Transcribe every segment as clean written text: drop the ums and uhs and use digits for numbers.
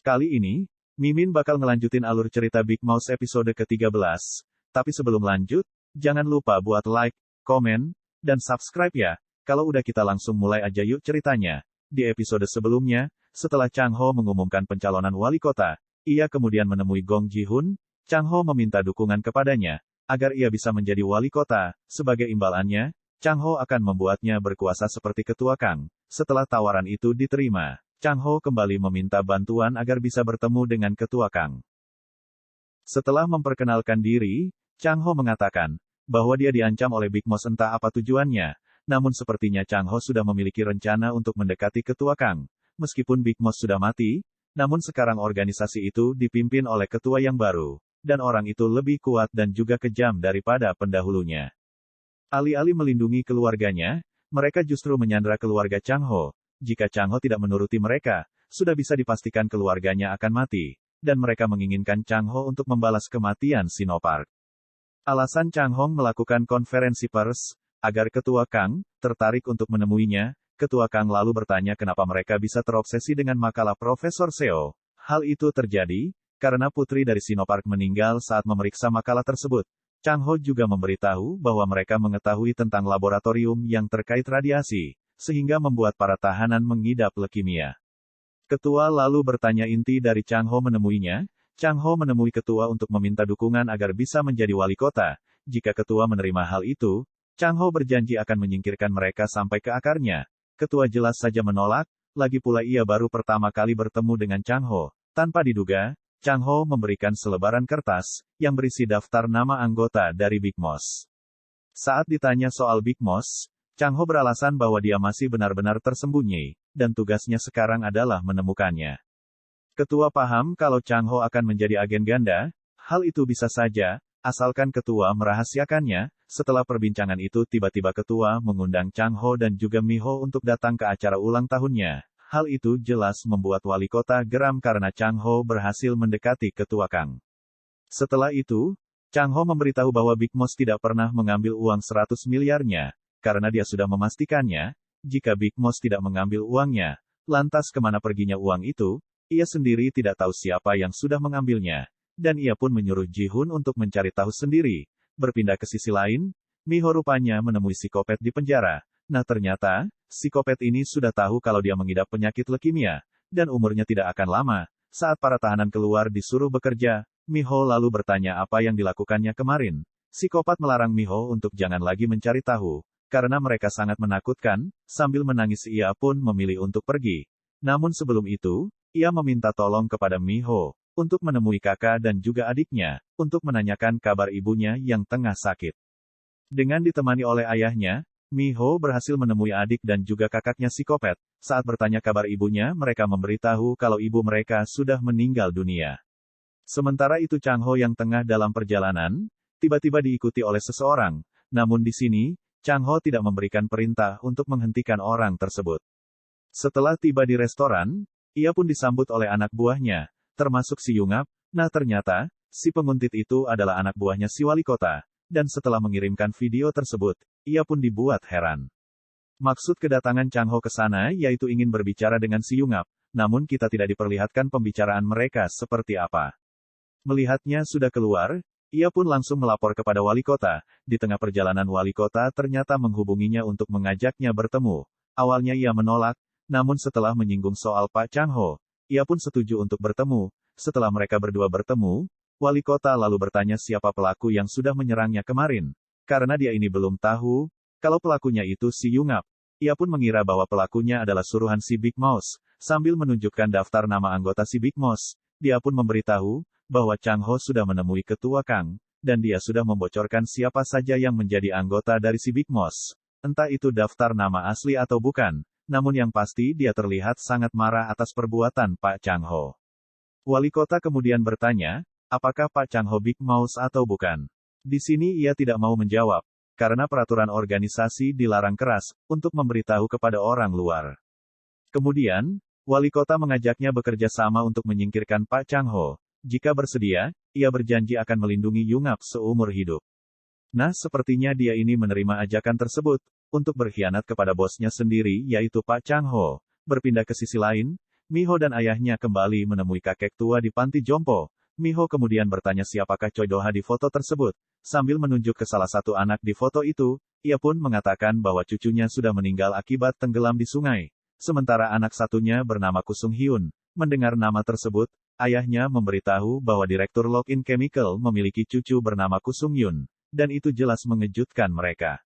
Kali ini, Mimin bakal ngelanjutin alur cerita Big Mouse episode ke-13. Tapi sebelum lanjut, jangan lupa buat like, komen, dan subscribe ya. Kalau udah kita langsung mulai aja yuk ceritanya. Di episode sebelumnya, setelah Chang Ho mengumumkan pencalonan wali kota, ia kemudian menemui Gong Ji-hun. Chang Ho meminta dukungan kepadanya, agar ia bisa menjadi wali kota. Sebagai imbalannya, Chang Ho akan membuatnya berkuasa seperti ketua Kang. Setelah tawaran itu diterima, Chang Ho kembali meminta bantuan agar bisa bertemu dengan ketua Kang. Setelah memperkenalkan diri, Chang Ho mengatakan bahwa dia diancam oleh Big Mouse entah apa tujuannya, namun sepertinya Chang Ho sudah memiliki rencana untuk mendekati ketua Kang. Meskipun Big Mouse sudah mati, namun sekarang organisasi itu dipimpin oleh ketua yang baru, dan orang itu lebih kuat dan juga kejam daripada pendahulunya. Alih-alih melindungi keluarganya, mereka justru menyandra keluarga Chang Ho. Jika Chang Ho tidak menuruti mereka, sudah bisa dipastikan keluarganya akan mati, dan mereka menginginkan Chang Ho untuk membalas kematian Sinopark. Alasan Chang Ho melakukan konferensi pers, agar ketua Kang tertarik untuk menemuinya. Ketua Kang lalu bertanya kenapa mereka bisa terobsesi dengan makalah Profesor Seo. Hal itu terjadi karena putri dari Sinopark meninggal saat memeriksa makalah tersebut. Chang Ho juga memberitahu bahwa mereka mengetahui tentang laboratorium yang terkait radiasi, sehingga membuat para tahanan mengidap leukemia. Ketua lalu bertanya inti dari Chang Ho menemuinya. Chang Ho menemui ketua untuk meminta dukungan agar bisa menjadi wali kota. Jika ketua menerima hal itu, Chang Ho berjanji akan menyingkirkan mereka sampai ke akarnya. Ketua jelas saja menolak, lagi pula ia baru pertama kali bertemu dengan Chang Ho. Tanpa diduga, Chang Ho memberikan selebaran kertas, yang berisi daftar nama anggota dari Big Mouse. Saat ditanya soal Big Mouse, Chang Ho beralasan bahwa dia masih benar-benar tersembunyi, dan tugasnya sekarang adalah menemukannya. Ketua paham kalau Chang Ho akan menjadi agen ganda, hal itu bisa saja, asalkan ketua merahasiakannya. Setelah perbincangan itu tiba-tiba ketua mengundang Chang Ho dan juga Mi Ho untuk datang ke acara ulang tahunnya. Hal itu jelas membuat wali kota geram karena Chang Ho berhasil mendekati ketua Kang. Setelah itu, Chang Ho memberitahu bahwa Big Mouse tidak pernah mengambil uang 100 miliarnya, karena dia sudah memastikannya, jika Big Mouse tidak mengambil uangnya, lantas kemana perginya uang itu, ia sendiri tidak tahu siapa yang sudah mengambilnya, dan ia pun menyuruh Ji-hun untuk mencari tahu sendiri. Berpindah ke sisi lain, Mi Ho rupanya menemui psikopat di penjara. Nah ternyata, psikopat ini sudah tahu kalau dia mengidap penyakit leukemia, dan umurnya tidak akan lama. Saat para tahanan keluar disuruh bekerja, Mi Ho lalu bertanya apa yang dilakukannya kemarin. Psikopat melarang Mi Ho untuk jangan lagi mencari tahu, karena mereka sangat menakutkan. Sambil menangis ia pun memilih untuk pergi. Namun sebelum itu, ia meminta tolong kepada Mi Ho, untuk menemui kakak dan juga adiknya, untuk menanyakan kabar ibunya yang tengah sakit. Dengan ditemani oleh ayahnya, Mi Ho berhasil menemui adik dan juga kakaknya psikopat. Saat bertanya kabar ibunya, mereka memberitahu kalau ibu mereka sudah meninggal dunia. Sementara itu Chang Ho yang tengah dalam perjalanan, tiba-tiba diikuti oleh seseorang. Namun di sini, Chang Ho tidak memberikan perintah untuk menghentikan orang tersebut. Setelah tiba di restoran, ia pun disambut oleh anak buahnya, termasuk si Yungap. Nah ternyata, si penguntit itu adalah anak buahnya si wali kota. Dan setelah mengirimkan video tersebut, ia pun dibuat heran. Maksud kedatangan Chang Ho ke sana yaitu ingin berbicara dengan si Yungap, namun kita tidak diperlihatkan pembicaraan mereka seperti apa. Melihatnya sudah keluar, ia pun langsung melapor kepada wali kota. Di tengah perjalanan wali kota ternyata menghubunginya untuk mengajaknya bertemu. Awalnya ia menolak, namun setelah menyinggung soal Pak Chang Ho, ia pun setuju untuk bertemu. Setelah mereka berdua bertemu, wali kota lalu bertanya siapa pelaku yang sudah menyerangnya kemarin. Karena dia ini belum tahu, kalau pelakunya itu si Yungap. Ia pun mengira bahwa pelakunya adalah suruhan si Big Mouse. Sambil menunjukkan daftar nama anggota si Big Mouse, dia pun memberitahu bahwa Chang Ho sudah menemui ketua Kang, dan dia sudah membocorkan siapa saja yang menjadi anggota dari si Big Mouse. Entah itu daftar nama asli atau bukan, namun yang pasti dia terlihat sangat marah atas perbuatan Pak Chang Ho. Wali kota kemudian bertanya, apakah Pak Chang Ho Big Mouse atau bukan? Di sini ia tidak mau menjawab, karena peraturan organisasi dilarang keras untuk memberitahu kepada orang luar. Kemudian, wali kota mengajaknya bekerja sama untuk menyingkirkan Pak Chang Ho. Jika bersedia, ia berjanji akan melindungi Yungap seumur hidup. Nah sepertinya dia ini menerima ajakan tersebut, untuk berkhianat kepada bosnya sendiri yaitu Pak Chang Ho. Berpindah ke sisi lain, Miho dan ayahnya kembali menemui kakek tua di panti jompo. Miho kemudian bertanya siapakah Choi Do-ha di foto tersebut. Sambil menunjuk ke salah satu anak di foto itu, ia pun mengatakan bahwa cucunya sudah meninggal akibat tenggelam di sungai. Sementara anak satunya bernama Kusung Hyun. Mendengar nama tersebut, ayahnya memberitahu bahwa Direktur Lock-in Chemical memiliki cucu bernama Kusung Yun. Dan itu jelas mengejutkan mereka.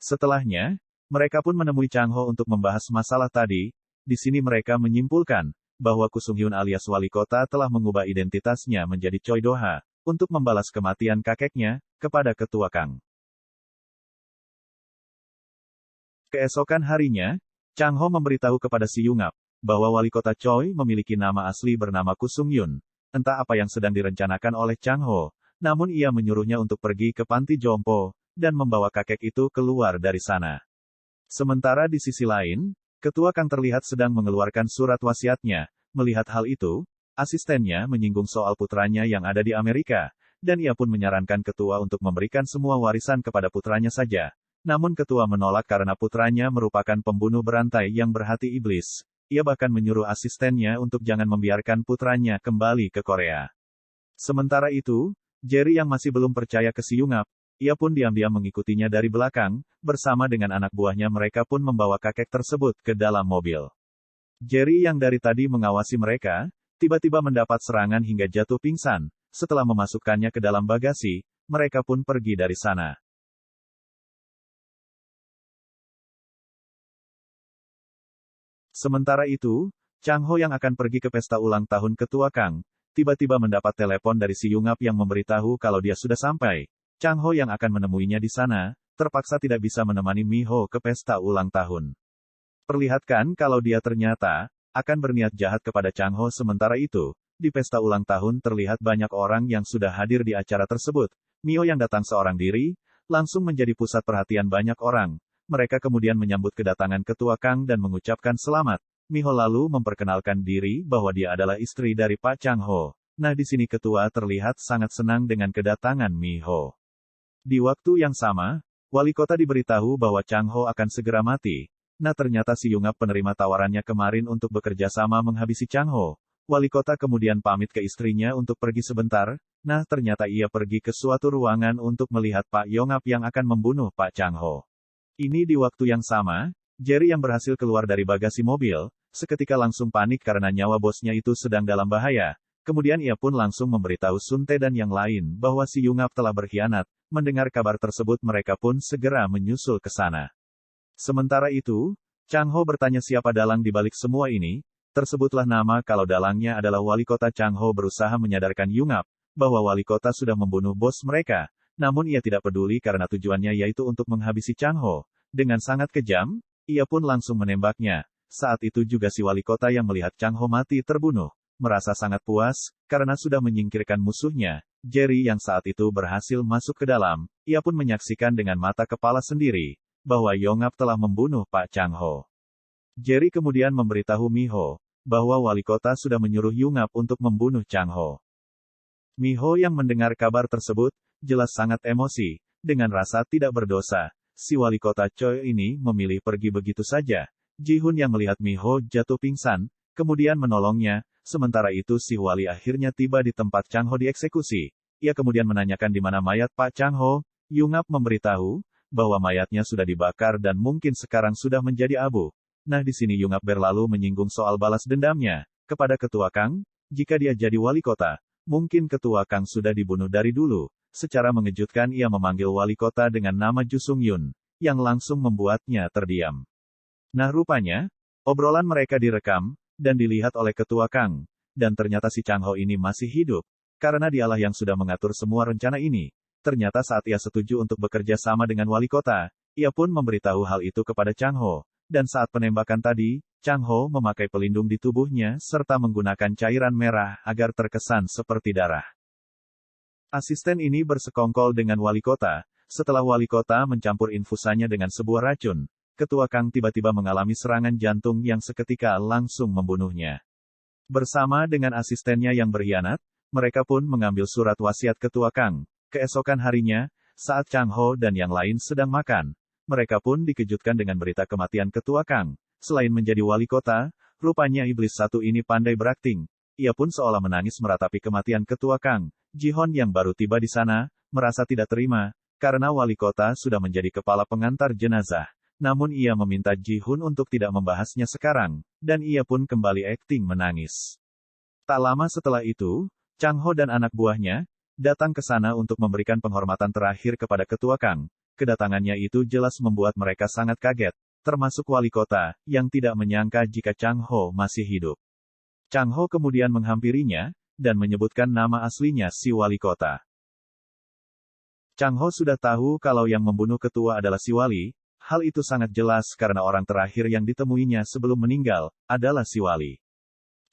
Setelahnya, mereka pun menemui Chang Ho untuk membahas masalah tadi. Di sini mereka menyimpulkan bahwa Kusung Hyun alias wali kota telah mengubah identitasnya menjadi Choi Do-ha, untuk membalas kematian kakeknya, kepada Ketua Kang. Keesokan harinya, Chang Ho memberitahu kepada si Yungap, bahwa wali kota Choi memiliki nama asli bernama Kusung Yun. Entah apa yang sedang direncanakan oleh Chang Ho, namun ia menyuruhnya untuk pergi ke panti jompo, dan membawa kakek itu keluar dari sana. Sementara di sisi lain, Ketua Kang terlihat sedang mengeluarkan surat wasiatnya. Melihat hal itu, asistennya menyinggung soal putranya yang ada di Amerika, dan ia pun menyarankan Ketua untuk memberikan semua warisan kepada putranya saja. Namun Ketua menolak karena putranya merupakan pembunuh berantai yang berhati iblis. Ia bahkan menyuruh asistennya untuk jangan membiarkan putranya kembali ke Korea. Sementara itu, Jerry yang masih belum percaya ke si Yungap, ia pun diam-diam mengikutinya dari belakang, bersama dengan anak buahnya mereka pun membawa kakek tersebut ke dalam mobil. Jerry yang dari tadi mengawasi mereka, tiba-tiba mendapat serangan hingga jatuh pingsan. Setelah memasukkannya ke dalam bagasi, mereka pun pergi dari sana. Sementara itu, Chang Ho yang akan pergi ke pesta ulang tahun Ketua Kang, tiba-tiba mendapat telepon dari si Yungap yang memberitahu kalau dia sudah sampai. Chang Ho yang akan menemuinya di sana, terpaksa tidak bisa menemani Miho ke pesta ulang tahun. Perlihatkan kalau dia ternyata akan berniat jahat kepada Chang Ho. Sementara itu, di pesta ulang tahun terlihat banyak orang yang sudah hadir di acara tersebut. Mio yang datang seorang diri, langsung menjadi pusat perhatian banyak orang. Mereka kemudian menyambut kedatangan Ketua Kang dan mengucapkan selamat. Miho lalu memperkenalkan diri bahwa dia adalah istri dari Pak Chang Ho. Nah di sini Ketua terlihat sangat senang dengan kedatangan Miho. Di waktu yang sama, wali kota diberitahu bahwa Chang Ho akan segera mati. Nah ternyata si Yungap penerima tawarannya kemarin untuk bekerja sama menghabisi Chang Ho. Wali kota kemudian pamit ke istrinya untuk pergi sebentar. Nah ternyata ia pergi ke suatu ruangan untuk melihat Pak Yongap yang akan membunuh Pak Chang Ho. Ini di waktu yang sama, Jerry yang berhasil keluar dari bagasi mobil, seketika langsung panik karena nyawa bosnya itu sedang dalam bahaya. Kemudian ia pun langsung memberitahu Sun Tae dan yang lain bahwa si Yungap telah berkhianat. Mendengar kabar tersebut mereka pun segera menyusul ke sana. Sementara itu, Chang Ho bertanya siapa dalang di balik semua ini. Tersebutlah nama kalau dalangnya adalah wali kota. Chang Ho berusaha menyadarkan Yungap bahwa wali kota sudah membunuh bos mereka. Namun ia tidak peduli karena tujuannya yaitu untuk menghabisi Chang Ho. Dengan sangat kejam, ia pun langsung menembaknya. Saat itu juga si wali kota yang melihat Chang Ho mati terbunuh, merasa sangat puas, karena sudah menyingkirkan musuhnya. Jerry yang saat itu berhasil masuk ke dalam, ia pun menyaksikan dengan mata kepala sendiri, bahwa Yongap telah membunuh Pak Chang Ho. Jerry kemudian memberitahu Miho, bahwa wali kota sudah menyuruh Yongap untuk membunuh Chang Ho. Miho yang mendengar kabar tersebut, jelas sangat emosi, dengan rasa tidak berdosa. Si wali kota Choi ini memilih pergi begitu saja. Ji-hun yang melihat Miho jatuh pingsan, kemudian menolongnya. Sementara itu si wali akhirnya tiba di tempat Chang Ho dieksekusi. Ia kemudian menanyakan di mana mayat Pak Chang Ho. Yungap memberitahu bahwa mayatnya sudah dibakar dan mungkin sekarang sudah menjadi abu. Nah di sini Yungap berlalu menyinggung soal balas dendamnya kepada Ketua Kang. Jika dia jadi wali kota, mungkin Ketua Kang sudah dibunuh dari dulu. Secara mengejutkan ia memanggil wali kota dengan nama Ju Sung Yun, yang langsung membuatnya terdiam. Nah rupanya, obrolan mereka direkam dan dilihat oleh Ketua Kang, dan ternyata si Chang Ho ini masih hidup, karena dialah yang sudah mengatur semua rencana ini. Ternyata saat ia setuju untuk bekerja sama dengan wali kota, ia pun memberitahu hal itu kepada Chang Ho, dan saat penembakan tadi, Chang Ho memakai pelindung di tubuhnya serta menggunakan cairan merah agar terkesan seperti darah. Asisten ini bersekongkol dengan wali kota. Setelah wali kota mencampur infusanya dengan sebuah racun, Ketua Kang tiba-tiba mengalami serangan jantung yang seketika langsung membunuhnya. Bersama dengan asistennya yang berkhianat, mereka pun mengambil surat wasiat Ketua Kang. Keesokan harinya, saat Chang Ho dan yang lain sedang makan, mereka pun dikejutkan dengan berita kematian Ketua Kang. Selain menjadi wali kota, Rupanya iblis satu ini pandai berakting. Ia pun seolah menangis meratapi kematian ketua Kang Ji-Hon yang baru tiba di sana, merasa tidak terima, karena wali kota sudah menjadi kepala pengantar jenazah. Namun ia meminta Ji-Hun untuk tidak membahasnya sekarang, dan ia pun kembali akting menangis. Tak lama setelah itu, Chang Ho dan anak buahnya datang ke sana untuk memberikan penghormatan terakhir kepada ketua Kang. Kedatangannya itu jelas membuat mereka sangat kaget, termasuk wali kota, yang tidak menyangka jika Chang Ho masih hidup. Chang Ho kemudian menghampirinya, dan menyebutkan nama aslinya si wali kota. Chang Ho sudah tahu kalau yang membunuh ketua adalah si wali. Hal itu sangat jelas karena orang terakhir yang ditemuinya sebelum meninggal adalah si wali.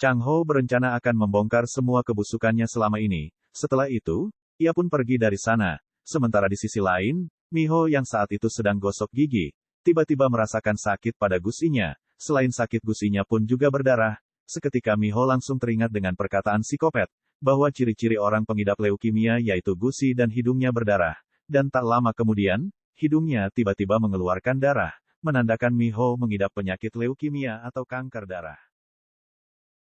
Chang Ho berencana akan membongkar semua kebusukannya selama ini. Setelah itu, ia pun pergi dari sana. Sementara di sisi lain, Miho yang saat itu sedang gosok gigi, tiba-tiba merasakan sakit pada gusinya. Selain sakit gusinya pun juga berdarah. Seketika Miho langsung teringat dengan perkataan psikopat, bahwa ciri-ciri orang pengidap leukemia yaitu gusi dan hidungnya berdarah. Dan tak lama kemudian, hidungnya tiba-tiba mengeluarkan darah, menandakan Miho mengidap penyakit leukemia atau kanker darah.